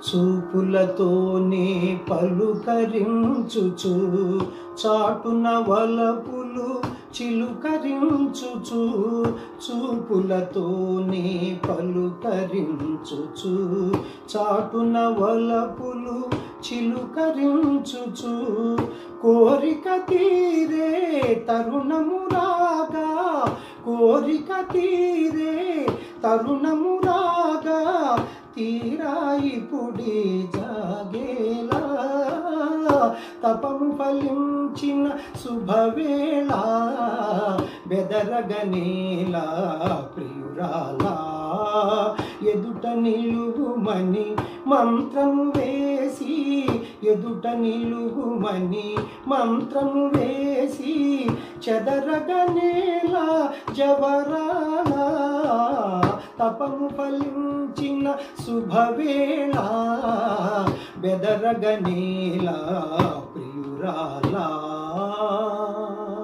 చూపులతోనే పలుకరించుచు చాటున వలపులు చిలుకరించుచు చూపులతోనే పలుకరించుచు చాటున వలపులు చిలుకరించుచు కోరిక తీరే తరుణము రాగా కోరిక తీరే తరుణము రాగా తీరాయిపుడి జాగేలా తపము ఫలించిన శుభవేళ బెదరగనేలా ప్రియురాలా ఎదుట నిలుగుమని మంత్రము వేసి ఎదుట నిలుగుమని మంత్రము వేసి చెదరగనేలా జవరాలా తపము ఫలించిన శుభవేళ బెదరగనేలా ప్రియురాలా